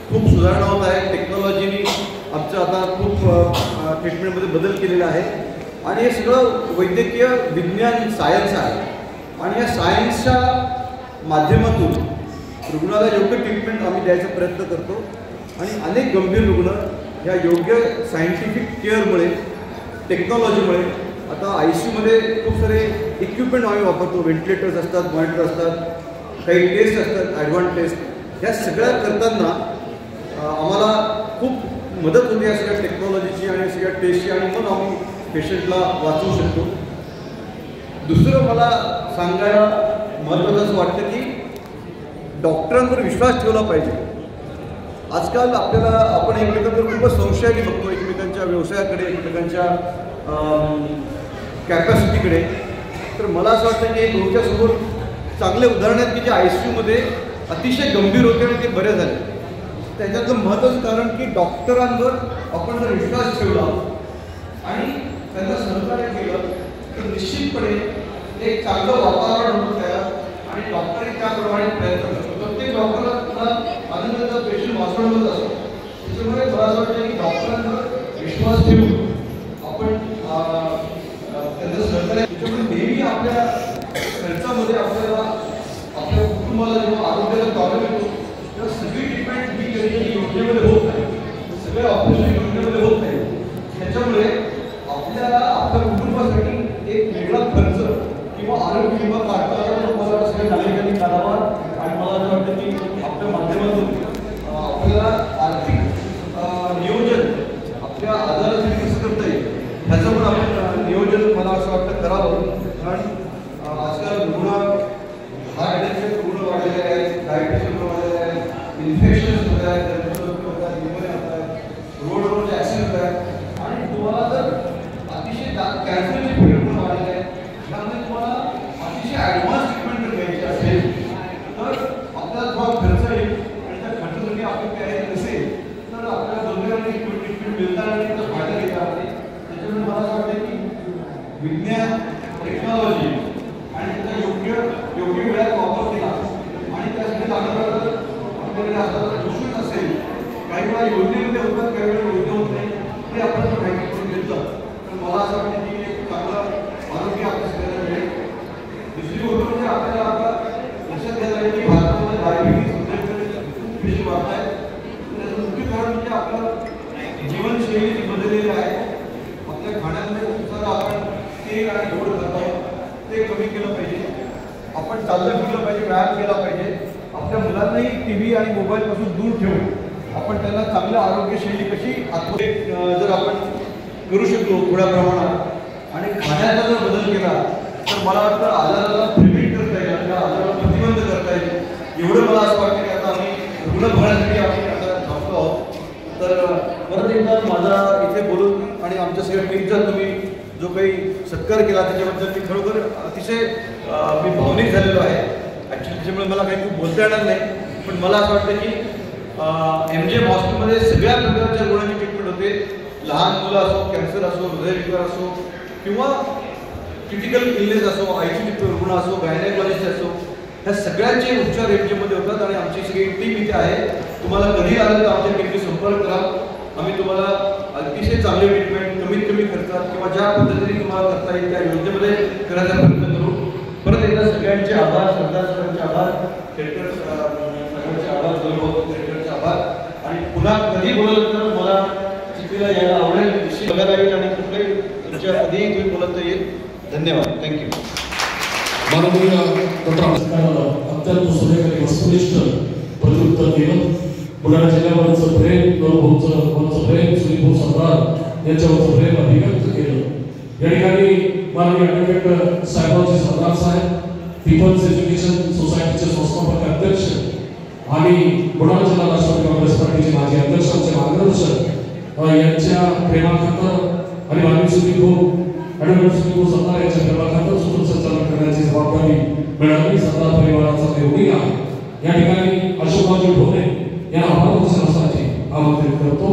खूप सुधारणा होत आहे. टेक्नॉलॉजीने आमचं आता खूप ट्रीटमेंटमध्ये बदल केलेला आहे आणि हे सगळं वैद्यकीय विज्ञान सायन्स आहे आणि या सायन्सच्या माध्यमातून रुग्णाला योग्य ट्रीटमेंट आम्ही द्यायचा प्रयत्न करतो आणि अनेक गंभीर रुग्ण ह्या योग्य सायंटिफिक केअरमुळे टेक्नॉलॉजीमुळे आता ICUमध्ये खूप सारे इक्विपमेंट आम्ही वापरतो. व्हेंटिलेटर्स असतात, मॉनिटर असतात, काही टेस्ट असतात, ॲडव्हान्स टेस्ट. ह्या सगळ्या करताना आम्हाला खूप मदत होते या सगळ्या टेक्नॉलॉजीची आणि सगळ्या टेस्टची आणि मग आम्ही पेशंटला वाचवू शकतो. दुसरं मला सांगायला महत्त्वाचं असं वाटतं की डॉक्टरांवर विश्वास ठेवला पाहिजे. आजकाल आपण एकमेकांवर खूपच संशयाने बघतो, एकमेकांच्या व्यवसायाकडे, एकमेकांच्या कॅपॅसिटीकडे. तर मला असं वाटतं की तुमच्यासमोर चांगले उदाहरण आहेत की जे ICUमध्ये अतिशय गंभीर होते आणि ते बरे झाले. त्याच्यातलं महत्त्वाचं कारण की डॉक्टरांवर आपण जर विश्वास ठेवला आणि त्यांना सहकार्य केलं तर निश्चितपणे एक चांगलं वातावरण होतं तयार आणि डॉक्टरही त्याप्रमाणे प्रयत्न करतो. प्रत्येक डॉक्टरला तुला आनंदाचा पेशंट वाचवतच असतो. त्याच्यामुळे मला असं वाटतं की डॉक्टरांवर विश्वास ठेवून आपण त्यांचं सहकार्य. त्याच्यामुळे नेहमी आपल्या खर्चामध्ये आपल्याला आपल्या कुटुंबाला जेव्हा आरोग्याचा प्रॉब्लेम येतो तेव्हा सगळी ट्रीटमेंट ही कधी योजनेमध्ये होत नाही, सगळे ऑपरेशन योजनेमध्ये होत नाही. त्याच्यामुळे आपल्याला आपल्या कुटुंबासाठी एक वेगळा खर्च किंवा आरोग्य विमा काढताना मला सगळ्या नागरिकांनी काढावा आणि मला असं वाटतं की आपल्या माध्यमातून आपल्याला आर्थिक नियोजन आपल्या आजारासाठी कसं करता येईल ह्याचं पण आपण नियोजन मला असं वाटतं करावं. कारण आजकाल रुग्ण हार्ट अटॅकचे रुग्ण वाढलेले आहेत, डायबिटीस रुग्ण वाढलेले आहेत, इन्फेक्शन्स होत आहेत, निमोनिया होत आहे, रोडवरचे ॲक्सिडेंट होत आहेत आणि तुम्हाला जर अतिशय कॅन्सरचे रुग्ण वाढलेले आहेत त्यामुळे तुम्हाला अतिशय ॲडव्हान्स ट्रीटमेंट जर घ्यायची असेल तर आपल्याला थोडा खर्च येईल आणि त्या खर्चासाठी आपण तयारी नसेल तर आपल्याला दोन्ही ट्रीटमेंट मिळताना आणि त्याचा फायदा घेता येईल. त्याच्यामुळे मला असं वाटतं की विज्ञान, टेक्नॉलॉजी आणि त्याचा योग्य वेळात वापर केला आणि त्यासाठी आपल्याकडे आता दुसरं असेल काही वेळा योजनेमध्ये होतात, काही वेळा योजना होत नाही, ते आपण जर माहिती करून घेतलं तर मला असं वाटतं की एक चांगलं आरोग्य आपल्या सगळ्यांना मिळेल. दुसरी गोष्ट म्हणजे आपल्याला आता लक्षात घ्यायला लागेल की भारतामध्ये डायबिटीस खूप पेशंट वाढत आहेत. त्याचं मुख्य कारण म्हणजे आपलं जीवनशैली बदललेली आहे. आपल्या खाण्यामध्ये खूप सारं आपण तेल आणि गोड खात आहोत, ते कमी केलं पाहिजे. आपण चाललं फिरलं पाहिजे, व्यायाम केला पाहिजे. आपल्या मुलांनाही TV आणि मोबाईलपासून दूर ठेवून आपण त्यांना चांगलं आरोग्यशैली कशी जर आपण करू शकलो थोड्या प्रमाणात आणि खाण्याचा जर बदल केला तर मला वाटतं आजाराला प्रिव्हेंट करता येईल, त्या आजाराला प्रतिबंध करता येईल. एवढं मला असं वाटतं की आता आम्ही रुग्ण भरण्यासाठी आपण आता थांबतो आहोत. तर परत एकदा माझा इथे बोलून आणि आमच्या सगळ्या टीमचा तुम्ही जो काही सत्कार केला त्याच्याबद्दल मी खरोखर अतिशय मी भावनिक झालेलो आहे. ॲक्च्युली त्याच्यामुळे मला काही खूप बोलता येणार नाही, पण मला असं वाटतं की MGM हॉस्पिटलमध्ये सगळ्या प्रकारच्या रुग्णांची ट्रीटमेंट होते. लहान मुलं असो, कॅन्सर असो, हृदयविकार असो किंवा क्रिटिकल इलनेस असो, ICU रुग्ण असो, गायनेकॉलॉजिस्ट असो, ह्या सगळ्यांचे उपचार MGMमध्ये होतात आणि आमची सगळी टीम इथे आहे. तुम्हाला कधी आलं तर आमच्या टीमशी संपर्क करा. आम्ही तुम्हाला अतिशय चांगली ट्रीटमेंट कमीत कमी खर्चात किंवा ज्या पद्धतीने तुम्हाला करता येईल त्या योजनेमध्ये करायचा प्रयत्न करू. परत एकदा सगळ्यांचे आभार, सगळ्यांचे आभार, सगळ्यांचे आभार, सगळ्यांचे आभार. आणि पुन्हा कधी बोलत तर मला चिखलीला यायला आवडेल, निश्चित बघायला येईल आणि कुठल्याही तुमच्या कधीही तुम्ही बोलत येईल. धन्यवाद. थँक्यू. माननीय अत्यंत सुरेख वस्तुनिष्ठ प्रत्युत्तर दिलं. बुलढाणा जिल्ह्यावरचं प्रेम, गौरवचं प्रेम, सुनील सरदार यांच्यावरचं प्रेम अभिव्यक्त केलं. या ठिकाणी माननीय ॲडव्होकेट साहेबांचे सरदार साहेब, पीपल्स एज्युकेशन सोसायटीचे संस्थापक अध्यक्ष आणि बुलढाणा जिल्हा राष्ट्रवादी काँग्रेस पार्टीचे माजी अध्यक्षांचे मार्गदर्शक यांच्या प्रेमाखातर आणि माननीय सुनील ॲडव्होकेट सुनील सरदार यांच्या प्रेमाखातर सूत्र संचालन करण्याची जबाबदारी मिळाली. सरदार परिवाराचा देवणी आहे. या ठिकाणी अशोकराव ढोणे यांना आभार दर्शनासाठी आमंत्रित करतो.